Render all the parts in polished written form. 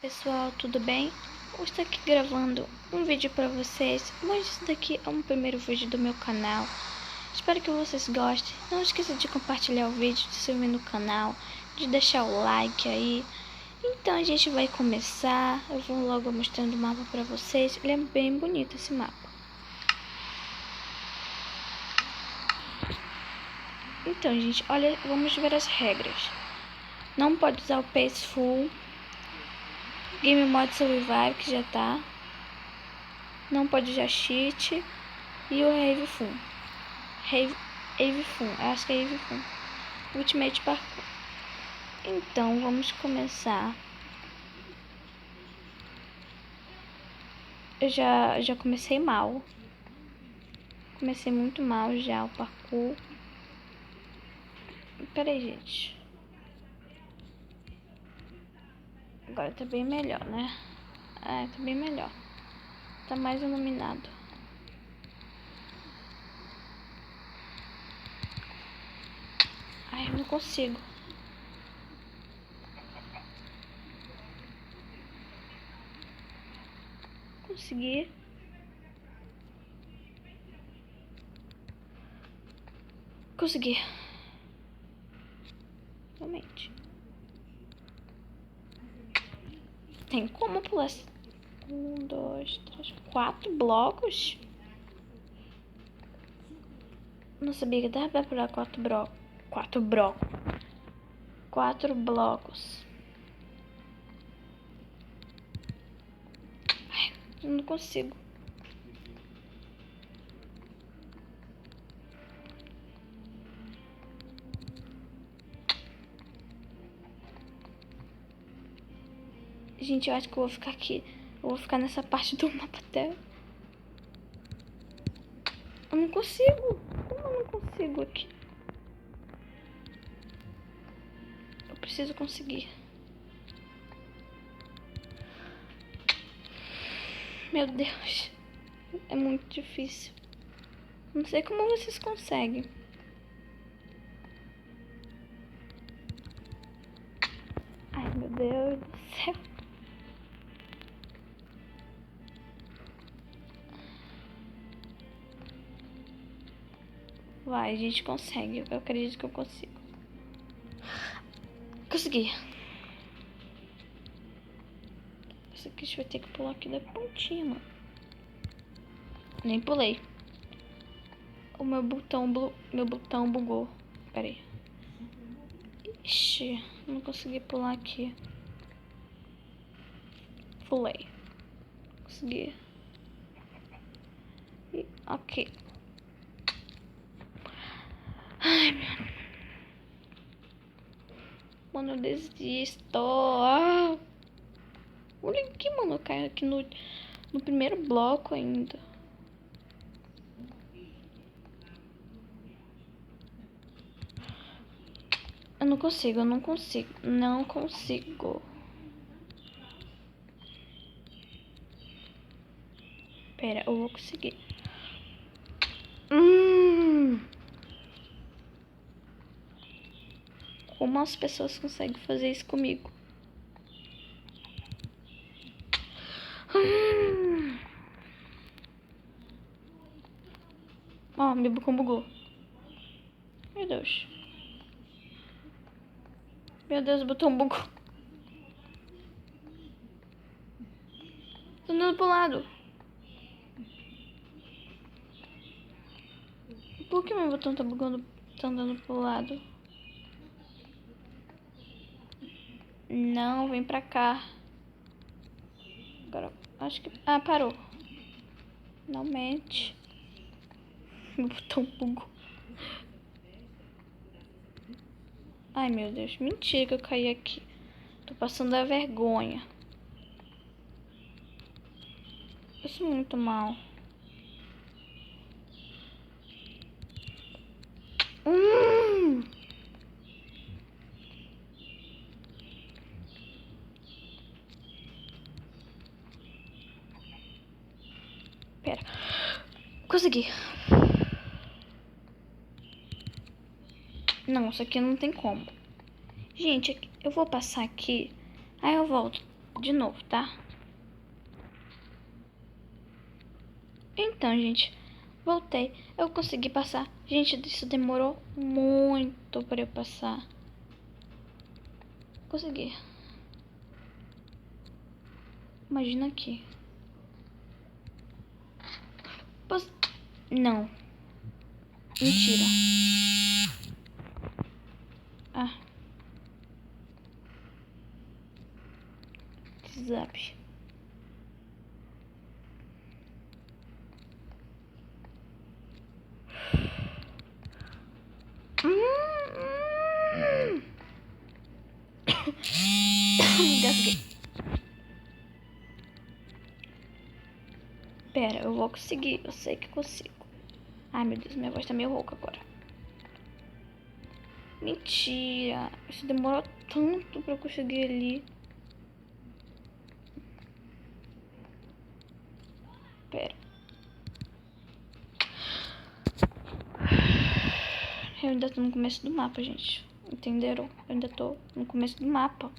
Pessoal, tudo bem? Eu estou aqui gravando um vídeo para vocês, mas isso daqui é um primeiro vídeo do meu canal. Espero que vocês gostem. Não esqueça de compartilhar o vídeo, de se inscrever no canal, de deixar o like aí. Então a gente vai começar. Eu vou logo mostrando o mapa para vocês. Ele é bem bonito, esse mapa. Então, gente, olha, vamos ver as regras. Não pode usar o Peaceful, Game Mode Survival, que já tá. Não pode usar cheat. E o Rave Fun. Rave Fun, acho que é Rave Fun. Ultimate Parkour. Então, vamos começar. Eu já comecei mal. Comecei muito mal já o parkour. Pera aí, gente. Agora tá bem melhor, né? É, tá bem melhor. Tá mais iluminado. Ai, eu não consigo. Consegui. Consegui. Realmente. Tem como pular 1, 2, 3, 4 blocos? Não sabia que dava pra pular 4 blocos. 4 blocos. Ai, eu não consigo. Gente, eu acho que eu vou ficar aqui. Eu vou ficar nessa parte do mapa até. Eu não consigo. Como eu não consigo aqui? Eu preciso conseguir. Meu Deus. É muito difícil. Não sei como vocês conseguem. Ai, meu Deus do céu. Vai, a gente consegue. Eu acredito que eu consigo. Consegui. Isso aqui a gente vai ter que pular aqui da pontinha, mano. Nem pulei. O meu botão bugou. Pera aí. Ixi, não consegui pular aqui. Pulei. Consegui. E, ok. Ai, meu. Mano, eu desisto. Ah. Olha aqui, mano. Eu caio aqui no primeiro bloco ainda. Eu não consigo, eu não consigo. Não consigo. Pera, eu vou conseguir. Como as pessoas conseguem fazer isso comigo? Ó, meu botão bugou. Meu Deus. Meu Deus, o botão bugou. Tô andando pro lado. Por que meu botão tá bugando? Tá andando pro lado. Não, vem pra cá. Agora, acho que... Ah, parou. Finalmente. Meu botão bugou. Ai, meu Deus. Mentira que eu caí aqui. Tô passando a vergonha. Eu sou muito mal. Pera. Consegui. Não, isso aqui não tem como. Gente, eu vou passar aqui. Aí eu volto. de novo, tá? Então, gente, voltei. Eu consegui passar. Gente, isso demorou muito pra eu passar. Consegui. Imagina aqui. Não. Mentira. Ah. WhatsApp. Engasguei. Pera, eu vou conseguir. Eu sei que consigo. Ai, meu Deus, minha voz tá meio rouca agora. Mentira. Isso demorou tanto pra eu conseguir ali. Pera. Eu ainda tô no começo do mapa, gente. Entenderam? Eu ainda tô no começo do mapa.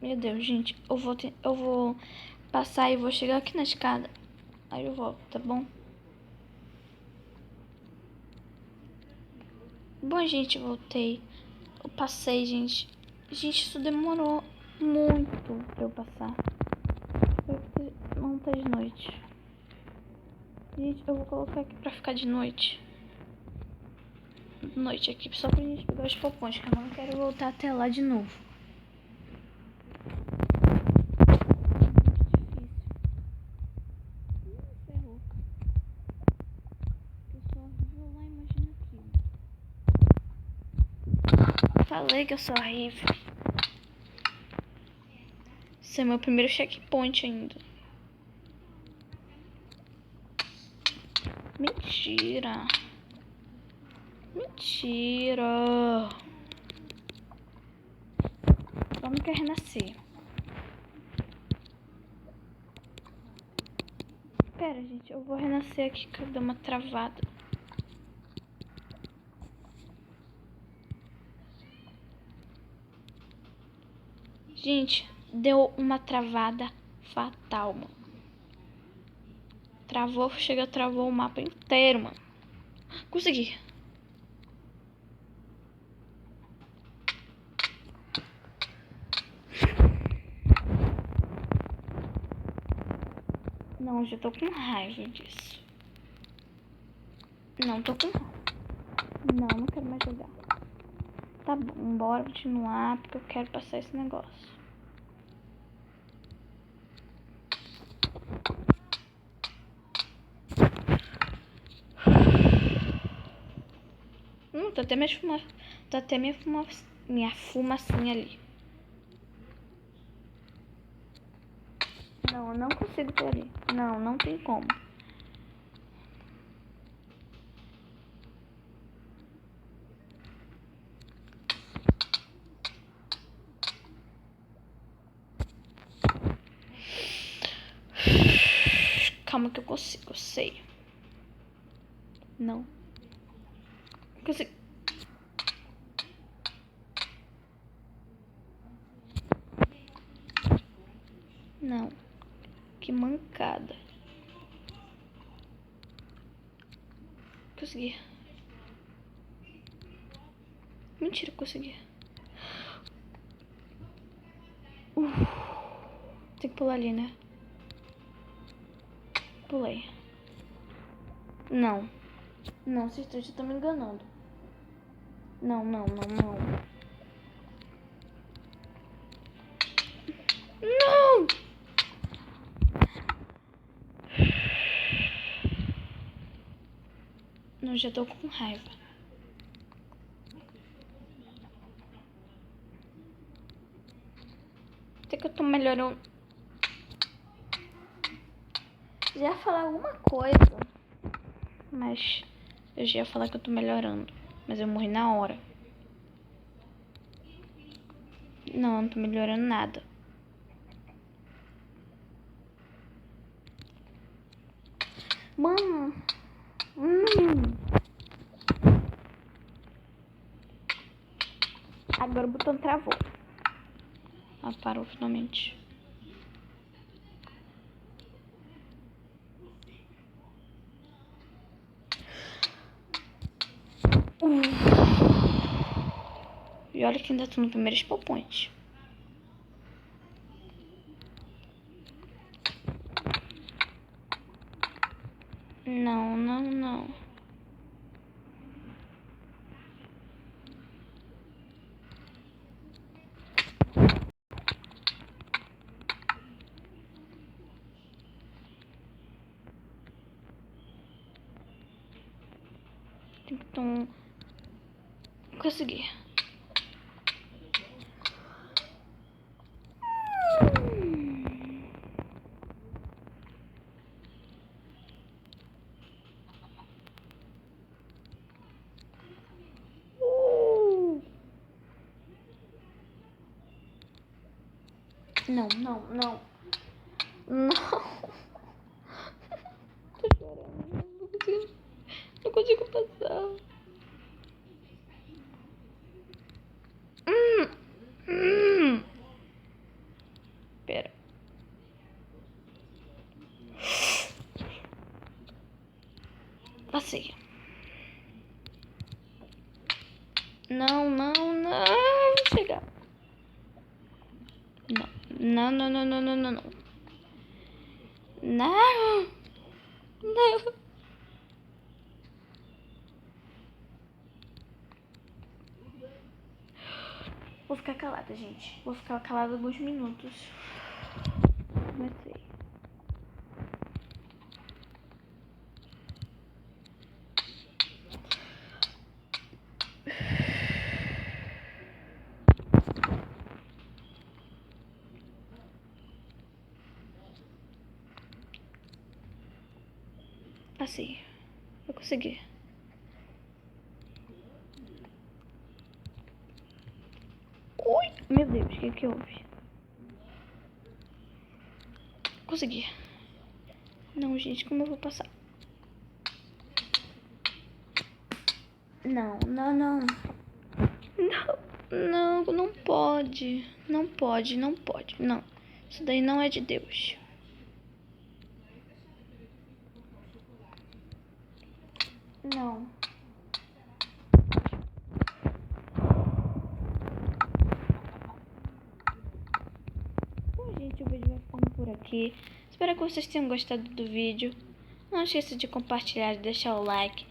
Meu Deus, gente. Eu vou passar e vou chegar aqui na escada. Aí eu volto, tá bom? Bom, gente, voltei. Eu passei, gente. Gente, isso demorou muito pra eu passar. Não tá de noite. Gente, eu vou colocar aqui pra ficar de noite. Noite aqui, só pra gente pegar os popões, que eu não quero voltar até lá de novo. Ferrou. Eu sou horrível lá, imagina aqui. Falei que eu sou horrível. Esse é meu primeiro checkpoint ainda. Mentira. Mentira. Vamos quer renascer. Pera, gente, eu vou renascer aqui que eu dei uma travada. Gente, deu uma travada fatal, mano. Travou, travou o mapa inteiro, mano. Consegui. Não, já tô com raiva disso. Não tô com raiva. Não quero mais jogar. Tá bom, bora continuar, porque eu quero passar esse negócio. Tá até tá até minha fumacinha ali. Não, eu não consigo por ali. Não tem como. Calma que eu consigo, eu sei. Não. Consigo. Não. Que mancada. Consegui. Mentira, consegui. Tem que pular ali, né? Pulei. Não. Não, vocês já estão me enganando. Não. Não! Não, já tô com raiva. Até que eu tô melhorando. Já ia falar alguma coisa. Mas eu já ia falar que eu tô melhorando. Mas eu morri na hora. Não tô melhorando nada. Mano. Agora o botão travou. Ah, parou finalmente. E olha que ainda tô no primeiro spawn point. Não, não, não. Então, consegui. Não, não, não. Não. Tô chorando. Não consigo passar. Pera. Passei. Não, não, não. Vou chegar. Não, não, não, não, não, não, não. Não. Não. Vou ficar calada, gente. Vou ficar calada alguns minutos. Comecei. Passei. Eu consegui. Ui! Meu Deus, o que houve? Consegui. Não, gente, como eu vou passar? Não, não, não. Não, não, não pode. Não pode, não pode. Não. Isso daí não é de Deus. Não. Bom, gente, o vídeo vai ficando por aqui. Espero que vocês tenham gostado do vídeo. Não esqueça de compartilhar e deixar o like.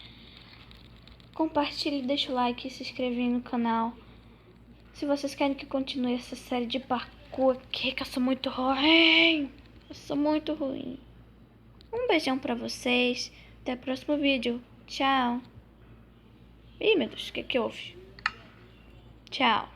Compartilhe, deixa o like e se inscreve no canal. Se vocês querem que continue essa série de parkour aqui, que eu sou muito ruim. Eu sou muito ruim. Um beijão pra vocês. Até o próximo vídeo. Tchau. Ih, meu Deus, o que houve? Tchau.